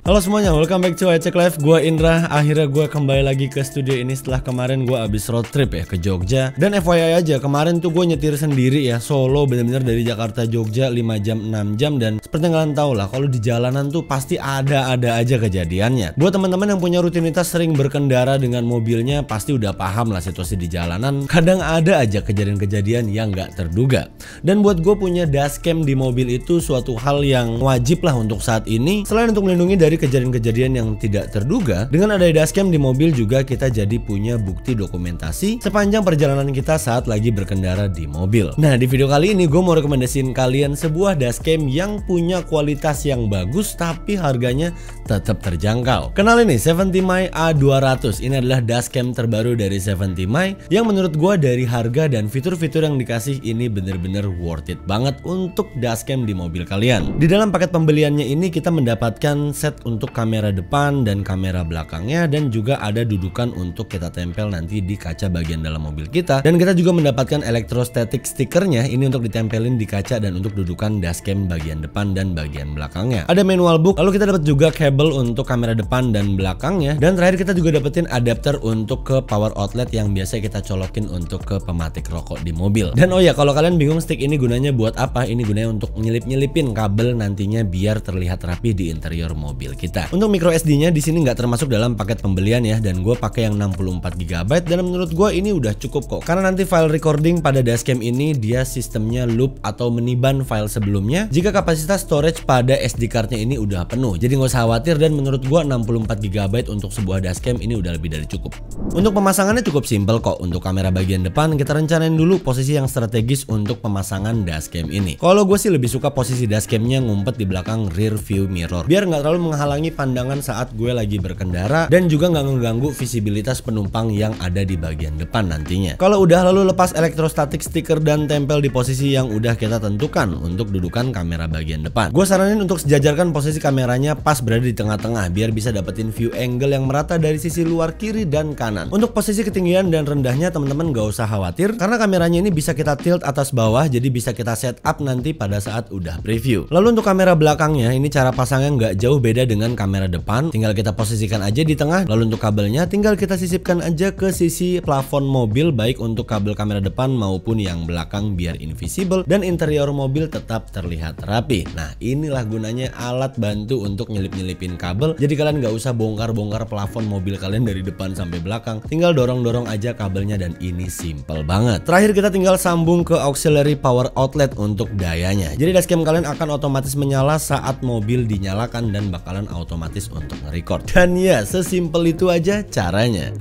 Halo semuanya, welcome back to iCek Live. Gua Indra. Akhirnya gue kembali lagi ke studio ini setelah kemarin gue abis road trip ya ke Jogja. Dan FYI aja, kemarin tuh gue nyetir sendiri ya, solo bener-bener dari Jakarta Jogja 5 jam 6 jam. Dan seperti yang kalian tahu lah, kalau di jalanan tuh pasti ada aja kejadiannya. Buat teman-teman yang punya rutinitas sering berkendara dengan mobilnya, pasti udah paham lah situasi di jalanan. Kadang ada aja kejadian-kejadian yang nggak terduga. Dan buat gue punya dashcam di mobil itu suatu hal yang wajib lah untuk saat ini. Selain untuk melindungi dari kejadian-kejadian yang tidak terduga, dengan ada dashcam di mobil juga kita jadi punya bukti dokumentasi sepanjang perjalanan kita saat lagi berkendara di mobil. Nah, di video kali ini gue mau rekomendasiin kalian sebuah dashcam yang punya kualitas yang bagus tapi harganya tetap terjangkau. Kenal ini 70My A200. Ini adalah dashcam terbaru dari 70My yang menurut gue dari harga dan fitur-fitur yang dikasih ini bener-bener worth it banget untuk dashcam di mobil kalian. Di dalam paket pembeliannya ini kita mendapatkan set untuk kamera depan dan kamera belakangnya, dan juga ada dudukan untuk kita tempel nanti di kaca bagian dalam mobil kita. Dan kita juga mendapatkan electrostatic stickernya ini untuk ditempelin di kaca dan untuk dudukan dashcam bagian depan dan bagian belakangnya. Ada manual book, lalu kita dapat juga kabel untuk kamera depan dan belakangnya, dan terakhir kita juga dapetin adapter untuk ke power outlet yang biasa kita colokin untuk ke pematik rokok di mobil. Dan oh ya, kalau kalian bingung stick ini gunanya buat apa, ini gunanya untuk nyelip-nyelipin kabel nantinya biar terlihat rapi di interior mobil kita. Untuk micro SD-nya di sini nggak termasuk dalam paket pembelian ya, dan gue pakai yang 64 GB dan menurut gue ini udah cukup kok. Karena nanti file recording pada dashcam ini dia sistemnya loop atau meniban file sebelumnya jika kapasitas storage pada SD card-nya ini udah penuh. Jadi nggak usah khawatir, dan menurut gue 64 GB untuk sebuah dashcam ini udah lebih dari cukup. Untuk pemasangannya cukup simple kok. Untuk kamera bagian depan kita rencanain dulu posisi yang strategis untuk pemasangan dashcam ini. Kalau gue sih lebih suka posisi dashcamnya ngumpet di belakang rear view mirror biar nggak terlalu menghalangi pandangan saat gue lagi berkendara dan juga nggak mengganggu visibilitas penumpang yang ada di bagian depan nantinya. Kalau udah lalu lepas electrostatic sticker dan tempel di posisi yang udah kita tentukan untuk dudukan kamera bagian depan. Gue saranin untuk sejajarkan posisi kameranya pas berada di tengah-tengah biar bisa dapetin view angle yang merata dari sisi luar kiri dan kanan. Untuk posisi ketinggian dan rendahnya teman-teman gak usah khawatir karena kameranya ini bisa kita tilt atas bawah, jadi bisa kita set up nanti pada saat udah preview. Lalu untuk kamera belakangnya ini cara pasangnya nggak jauh beda dengan kamera depan, tinggal kita posisikan aja di tengah. Lalu untuk kabelnya tinggal kita sisipkan aja ke sisi plafon mobil, baik untuk kabel kamera depan maupun yang belakang biar invisible dan interior mobil tetap terlihat rapi. Nah, inilah gunanya alat bantu untuk nyelip-nyelipin kabel, jadi kalian nggak usah bongkar-bongkar plafon mobil kalian dari depan sampai belakang, tinggal dorong-dorong aja kabelnya dan ini simple banget. Terakhir kita tinggal sambung ke auxiliary power outlet untuk dayanya. Jadi dashcam kalian akan otomatis menyala saat mobil dinyalakan dan bakalan otomatis untuk nge-record. Dan ya, sesimpel itu aja caranya.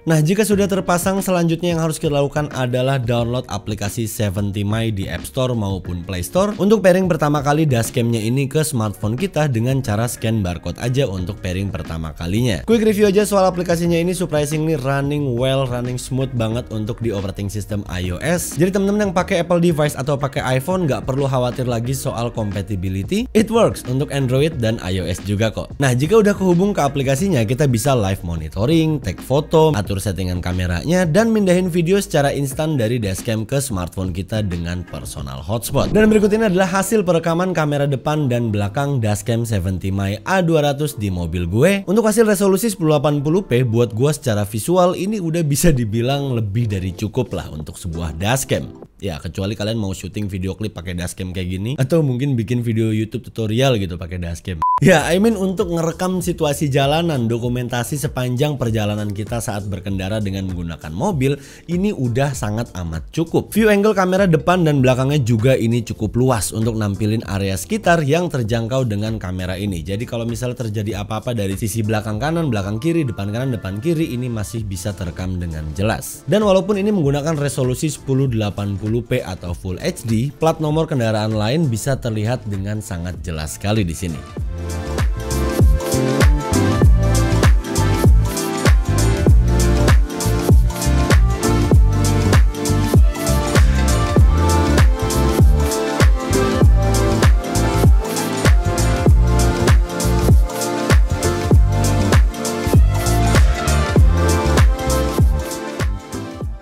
Nah, jika sudah terpasang, selanjutnya yang harus kita lakukan adalah download aplikasi 70My di App Store maupun Play Store untuk pairing pertama kali dashcamnya ini ke smartphone kita dengan cara scan barcode aja untuk pairing pertama kalinya. Quick review aja soal aplikasinya ini, surprisingly running well, running smooth banget untuk di operating system iOS. Jadi temen-temen yang pakai Apple device atau pakai iPhone nggak perlu khawatir lagi soal compatibility. It works untuk Android dan iOS juga kok. Nah, jika udah kehubung ke aplikasinya, kita bisa live monitoring, take foto, atur settingan kameranya, dan mindahin video secara instan dari dashcam ke smartphone kita dengan personal hotspot. Dan berikut ini adalah hasil perekaman kamera depan dan belakang dashcam 70My A200 di mobil gue. Untuk hasil resolusi 1080p buat gue secara visual ini udah bisa dibilang lebih dari cukup lah untuk sebuah dashcam. Ya, kecuali kalian mau syuting video klip pakai dashcam kayak gini, atau mungkin bikin video YouTube tutorial gitu pakai dashcam. Ya, untuk ngerekam situasi jalanan, dokumentasi sepanjang perjalanan kita saat berkendara dengan menggunakan mobil, ini udah sangat amat cukup. View angle kamera depan dan belakangnya juga ini cukup luas untuk nampilin area sekitar yang terjangkau dengan kamera ini. Jadi kalau misalnya terjadi apa-apa dari sisi belakang kanan, belakang kiri, depan kanan, depan kiri, ini masih bisa terekam dengan jelas. Dan walaupun ini menggunakan resolusi 1080p atau Full HD, plat nomor kendaraan lain bisa terlihat dengan sangat jelas sekali di sini.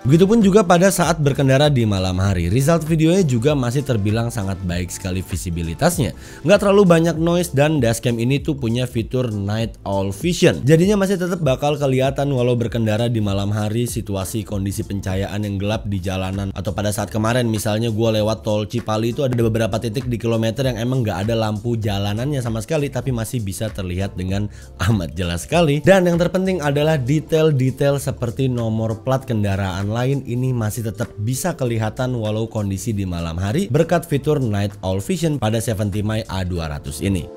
Begitupun juga pada saat berkendara di malam hari, result videonya juga masih terbilang sangat baik sekali visibilitasnya. Nggak terlalu banyak noise dan dashcam ini tuh punya fitur Night Owl Vision. Jadinya masih tetap bakal kelihatan walau berkendara di malam hari, situasi kondisi pencahayaan yang gelap di jalanan. Atau pada saat kemarin misalnya gue lewat tol Cipali itu ada beberapa titik di kilometer yang emang nggak ada lampu jalanannya sama sekali, tapi masih bisa terlihat dengan amat jelas sekali. Dan yang terpenting adalah detail-detail seperti nomor plat kendaraan lain ini masih tetap bisa kelihatan walau kondisi di malam hari berkat fitur Night Owl Vision pada 70mi A200 ini.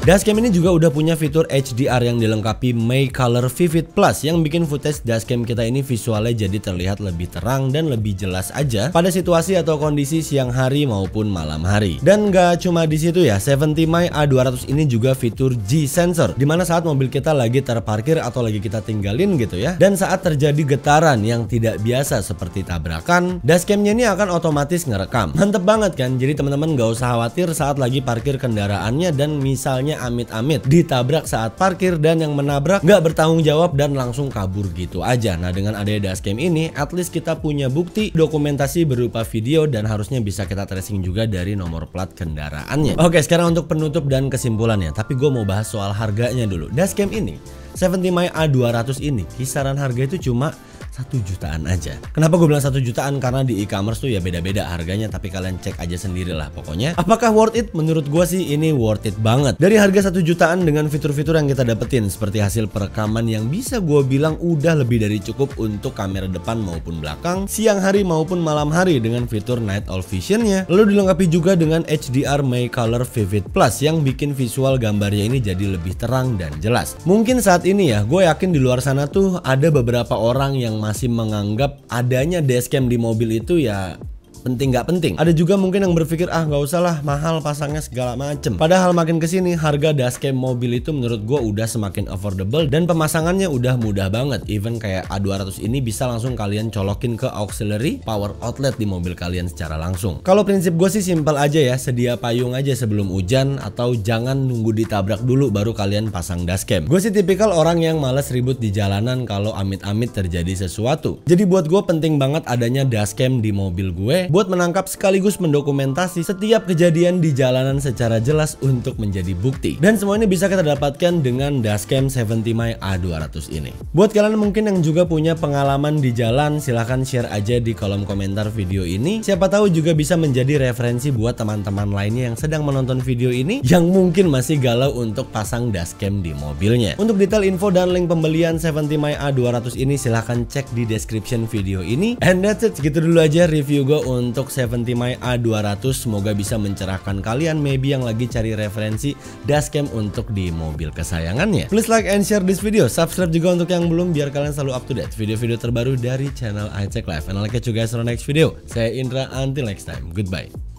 Dashcam ini juga udah punya fitur HDR yang dilengkapi May Color Vivid Plus yang bikin footage dashcam kita ini visualnya jadi terlihat lebih terang dan lebih jelas aja pada situasi atau kondisi siang hari maupun malam hari. Dan gak cuma di situ ya, 70mi A200 ini juga fitur G-Sensor, dimana saat mobil kita lagi terparkir atau lagi kita tinggalin gitu ya, dan saat terjadi getaran yang tidak biasa seperti tabrakan, dashcamnya ini akan otomatis ngerekam. Mantep banget kan? Jadi teman-teman gak usah khawatir saat lagi parkir kendaraannya dan misalnya amit-amit ditabrak saat parkir dan yang menabrak nggak bertanggung jawab dan langsung kabur gitu aja. Nah, dengan adanya dashcam ini at least kita punya bukti dokumentasi berupa video dan harusnya bisa kita tracing juga dari nomor plat kendaraannya. Oke, sekarang untuk penutup dan kesimpulannya, tapi gue mau bahas soal harganya dulu. Dashcam ini 70mi A200 ini kisaran harga itu cuma 1 jutaan aja. Kenapa gue bilang 1 jutaan? Karena di e-commerce tuh ya beda-beda harganya, tapi kalian cek aja sendiri lah pokoknya. Apakah worth it? Menurut gue sih ini worth it banget. Dari harga 1 jutaan dengan fitur-fitur yang kita dapetin seperti hasil perekaman yang bisa gue bilang udah lebih dari cukup untuk kamera depan maupun belakang, siang hari maupun malam hari dengan fitur Night Owl Vision-nya. Lalu dilengkapi juga dengan HDR May Color Vivid Plus yang bikin visual gambarnya ini jadi lebih terang dan jelas. Mungkin saat ini ya, gue yakin di luar sana tuh ada beberapa orang yang masih menganggap adanya dashcam di mobil itu ya penting nggak penting. Ada juga mungkin yang berpikir nggak usah lah, mahal pasangnya segala macem. Padahal makin kesini harga dashcam mobil itu menurut gue udah semakin affordable dan pemasangannya udah mudah banget. Even kayak A200 ini bisa langsung kalian colokin ke auxiliary power outlet di mobil kalian secara langsung. Kalau prinsip gue sih simpel aja ya, sedia payung aja sebelum hujan atau jangan nunggu ditabrak dulu baru kalian pasang dashcam. Gue sih tipikal orang yang males ribut di jalanan kalau amit-amit terjadi sesuatu. Jadi buat gue penting banget adanya dashcam di mobil gue buat menangkap sekaligus mendokumentasi setiap kejadian di jalanan secara jelas untuk menjadi bukti. Dan semua ini bisa kita dapatkan dengan dashcam 70mi A200 ini. Buat kalian mungkin yang juga punya pengalaman di jalan, silahkan share aja di kolom komentar video ini. Siapa tahu juga bisa menjadi referensi buat teman-teman lainnya yang sedang menonton video ini yang mungkin masih galau untuk pasang dashcam di mobilnya. Untuk detail info dan link pembelian 70mi A200 ini silahkan cek di description video ini. And that's it, segitu dulu aja review gue untuk 70mi A200. Semoga bisa mencerahkan kalian maybe yang lagi cari referensi dashcam untuk di mobil kesayangannya. Please like and share this video, subscribe juga untuk yang belum biar kalian selalu up to date video-video terbaru dari channel iCek Live. And I'll catch you guys on the next video. Saya Indra, until next time, goodbye.